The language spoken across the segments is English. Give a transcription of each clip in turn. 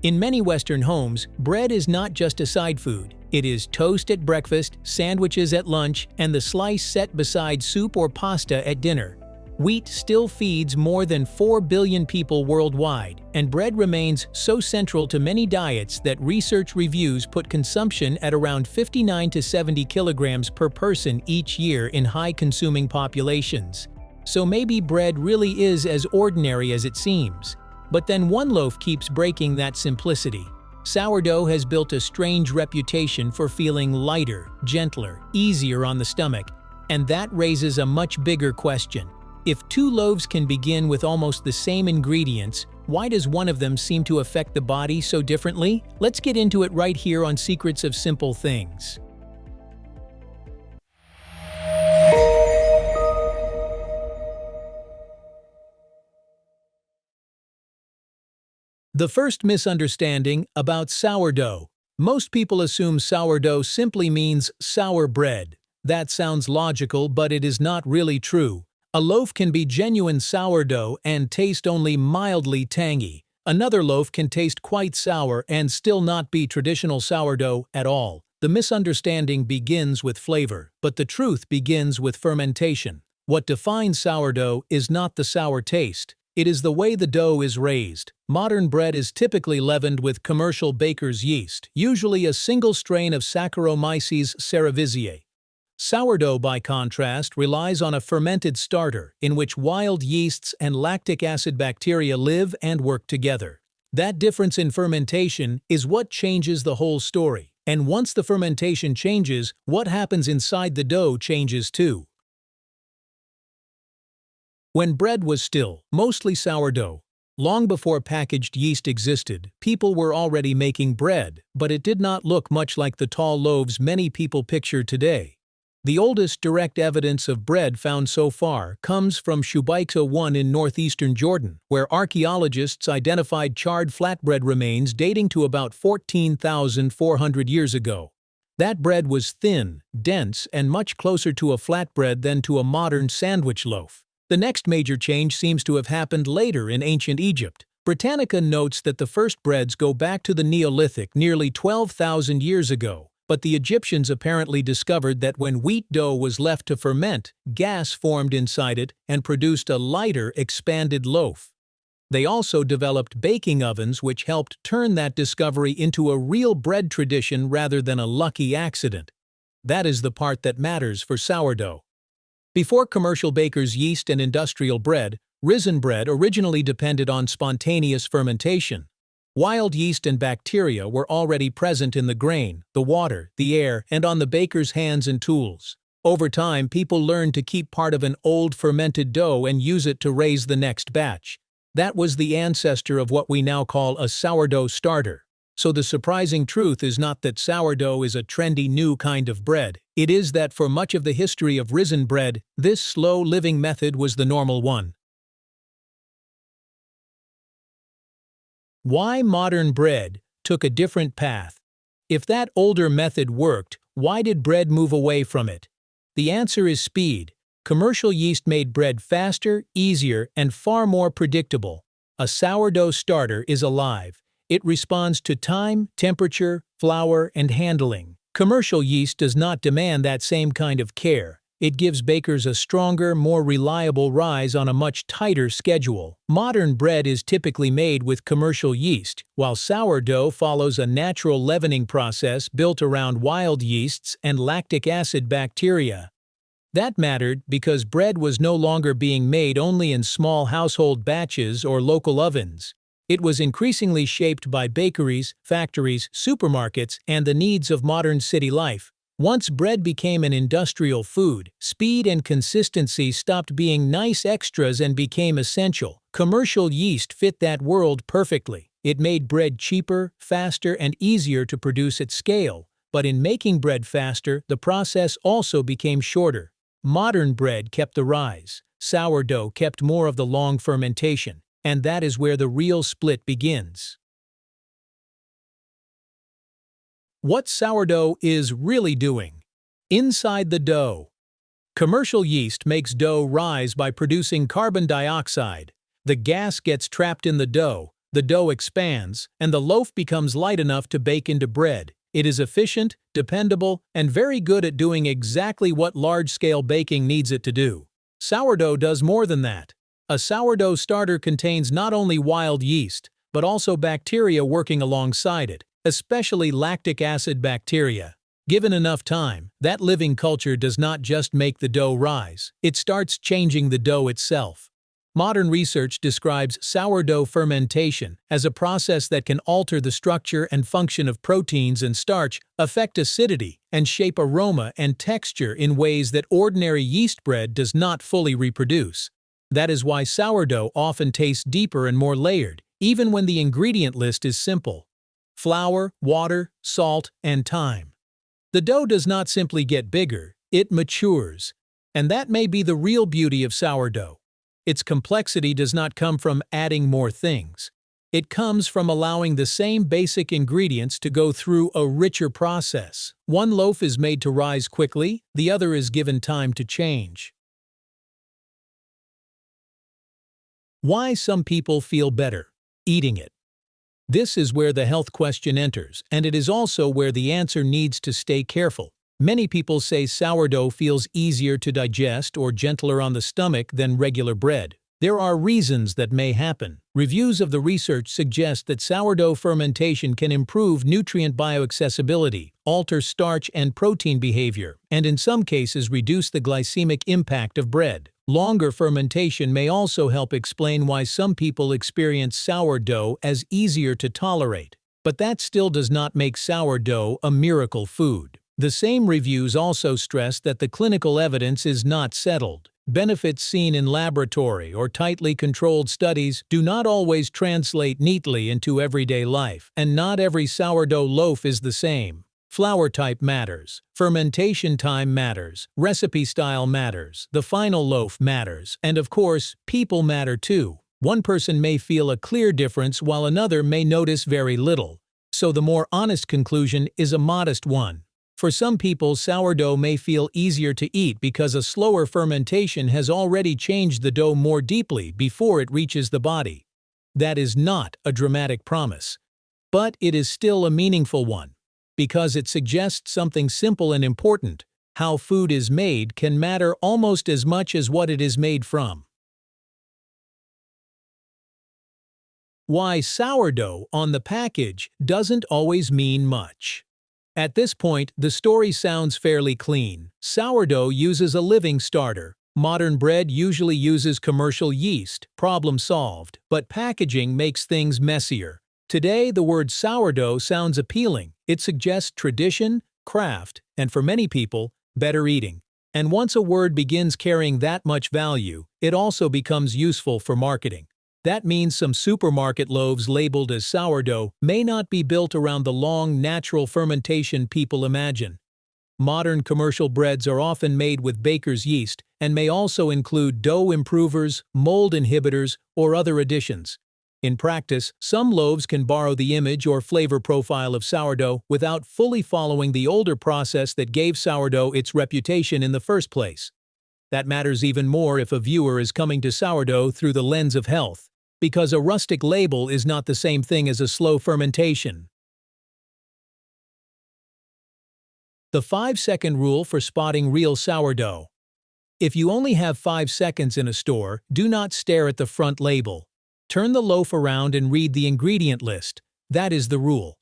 In many Western homes, bread is not just a side food. It is toast at breakfast, sandwiches at lunch, and the slice set beside soup or pasta at dinner. Wheat still feeds more than 4 billion people worldwide, and bread remains so central to many diets that research reviews put consumption at around 59 to 70 kilograms per person each year in high-consuming populations. So maybe bread really is as ordinary as it seems. But then one loaf keeps breaking that simplicity. Sourdough has built a strange reputation for feeling lighter, gentler, easier on the stomach, and that raises a much bigger question. If two loaves can begin with almost the same ingredients, why does one of them seem to affect the body so differently? Let's get into it right here on Secrets of Simple Things. The first misunderstanding about sourdough. Most people assume sourdough simply means sour bread. That sounds logical, but it is not really true. A loaf can be genuine sourdough and taste only mildly tangy. Another loaf can taste quite sour and still not be traditional sourdough at all. The misunderstanding begins with flavor, but the truth begins with fermentation. What defines sourdough is not the sour taste. It is the way the dough is raised. Modern bread is typically leavened with commercial baker's yeast, usually a single strain of Saccharomyces cerevisiae. Sourdough, by contrast, relies on a fermented starter, in which wild yeasts and lactic acid bacteria live and work together. That difference in fermentation is what changes the whole story. And once the fermentation changes, what happens inside the dough changes too. When bread was still mostly sourdough, long before packaged yeast existed, people were already making bread, but it did not look much like the tall loaves many people picture today. The oldest direct evidence of bread found so far comes from Shubaiksa 1 in northeastern Jordan, where archaeologists identified charred flatbread remains dating to about 14,400 years ago. That bread was thin, dense, and much closer to a flatbread than to a modern sandwich loaf. The next major change seems to have happened later in ancient Egypt. Britannica notes that the first breads go back to the Neolithic nearly 12,000 years ago, but the Egyptians apparently discovered that when wheat dough was left to ferment, gas formed inside it and produced a lighter, expanded loaf. They also developed baking ovens, which helped turn that discovery into a real bread tradition rather than a lucky accident. That is the part that matters for sourdough. Before commercial baker's yeast and industrial bread, risen bread originally depended on spontaneous fermentation. Wild yeast and bacteria were already present in the grain, the water, the air, and on the baker's hands and tools. Over time, people learned to keep part of an old fermented dough and use it to raise the next batch. That was the ancestor of what we now call a sourdough starter. So the surprising truth is not that sourdough is a trendy new kind of bread. It is that for much of the history of risen bread, this slow-living method was the normal one. Why modern bread took a different path? If that older method worked, why did bread move away from it? The answer is speed. Commercial yeast made bread faster, easier, and far more predictable. A sourdough starter is alive. It responds to time, temperature, flour, and handling. Commercial yeast does not demand that same kind of care. It gives bakers a stronger, more reliable rise on a much tighter schedule. Modern bread is typically made with commercial yeast, while sourdough follows a natural leavening process built around wild yeasts and lactic acid bacteria. That mattered because bread was no longer being made only in small household batches or local ovens. It was increasingly shaped by bakeries, factories, supermarkets, and the needs of modern city life. Once bread became an industrial food, speed and consistency stopped being nice extras and became essential. Commercial yeast fit that world perfectly. It made bread cheaper, faster, and easier to produce at scale. But in making bread faster, the process also became shorter. Modern bread kept the rise. Sourdough kept more of the long fermentation. And that is where the real split begins. What sourdough is really doing. Inside the dough. Commercial yeast makes dough rise by producing carbon dioxide. The gas gets trapped in the dough. the dough expands, and the loaf becomes light enough to bake into bread. It is efficient, dependable, and very good at doing exactly what large-scale baking needs it to do. Sourdough does more than that. A sourdough starter contains not only wild yeast, but also bacteria working alongside it, especially lactic acid bacteria. Given enough time, that living culture does not just make the dough rise, it starts changing the dough itself. Modern research describes sourdough fermentation as a process that can alter the structure and function of proteins and starch, affect acidity, and shape aroma and texture in ways that ordinary yeast bread does not fully reproduce. That is why sourdough often tastes deeper and more layered, even when the ingredient list is simple: flour, water, salt, and thyme. The dough does not simply get bigger, it matures. And that may be the real beauty of sourdough. Its complexity does not come from adding more things. It comes from allowing the same basic ingredients to go through a richer process. One loaf is made to rise quickly, the other is given time to change. Why some people feel better eating it. This is where the health question enters, and it is also where the answer needs to stay careful. Many people say sourdough feels easier to digest or gentler on the stomach than regular bread. There are reasons that may happen. Reviews of the research suggest that sourdough fermentation can improve nutrient bioaccessibility, alter starch and protein behavior, and in some cases reduce the glycemic impact of bread. Longer fermentation may also help explain why some people experience sourdough as easier to tolerate. But that still does not make sourdough a miracle food. The same reviews also stress that the clinical evidence is not settled. Benefits seen in laboratory or tightly controlled studies do not always translate neatly into everyday life, and not every sourdough loaf is the same. Flour type matters, fermentation time matters, recipe style matters, the final loaf matters, and of course, people matter too. One person may feel a clear difference while another may notice very little. So the more honest conclusion is a modest one. For some people, sourdough may feel easier to eat because a slower fermentation has already changed the dough more deeply before it reaches the body. That is not a dramatic promise. But it is still a meaningful one, because it suggests something simple and important: how food is made can matter almost as much as what it is made from. Why sourdough on the package doesn't always mean much. At this point, the story sounds fairly clean. Sourdough uses a living starter. Modern bread usually uses commercial yeast. Problem solved. But packaging makes things messier. Today, the word sourdough sounds appealing. It suggests tradition, craft, and for many people, better eating. And once a word begins carrying that much value, it also becomes useful for marketing. That means some supermarket loaves labeled as sourdough may not be built around the long, natural fermentation people imagine. Modern commercial breads are often made with baker's yeast and may also include dough improvers, mold inhibitors, or other additions. In practice, some loaves can borrow the image or flavor profile of sourdough without fully following the older process that gave sourdough its reputation in the first place. That matters even more if a viewer is coming to sourdough through the lens of health, because a rustic label is not the same thing as a slow fermentation. The 5-second rule for spotting real sourdough. If you only have 5 seconds in a store, do not stare at the front label. Turn the loaf around and read the ingredient list. That is the rule.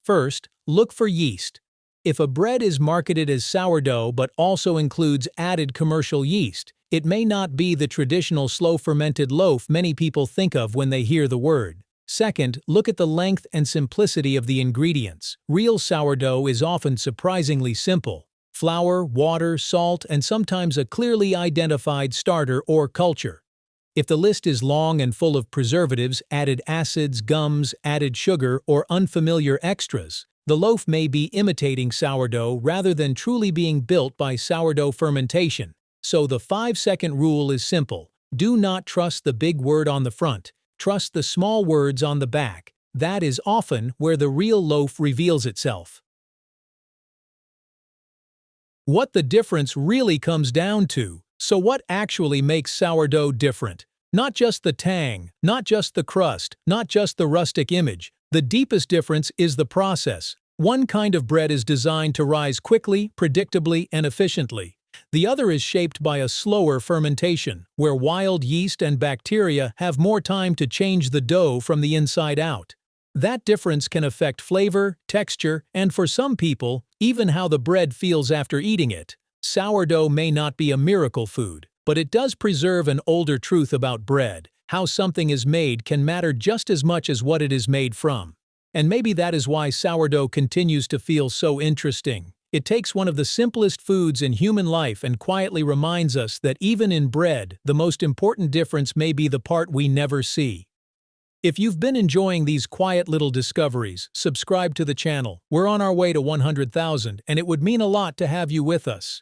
First, look for yeast. If a bread is marketed as sourdough but also includes added commercial yeast, it may not be the traditional slow-fermented loaf many people think of when they hear the word. Second, look at the length and simplicity of the ingredients. Real sourdough is often surprisingly simple: flour, water, salt, and sometimes a clearly identified starter or culture. If the list is long and full of preservatives, added acids, gums, added sugar, or unfamiliar extras, the loaf may be imitating sourdough rather than truly being built by sourdough fermentation. So the 5-second rule is simple. Do not trust the big word on the front. Trust the small words on the back. That is often where the real loaf reveals itself. What the difference really comes down to. So what actually makes sourdough different? Not just the tang, not just the crust, not just the rustic image. The deepest difference is the process. One kind of bread is designed to rise quickly, predictably, and efficiently. The other is shaped by a slower fermentation, where wild yeast and bacteria have more time to change the dough from the inside out. That difference can affect flavor, texture, and for some people, even how the bread feels after eating it. Sourdough may not be a miracle food, but it does preserve an older truth about bread. How something is made can matter just as much as what it is made from. And maybe that is why sourdough continues to feel so interesting. It takes one of the simplest foods in human life and quietly reminds us that even in bread, the most important difference may be the part we never see. If you've been enjoying these quiet little discoveries, subscribe to the channel. We're on our way to 100,000, and it would mean a lot to have you with us.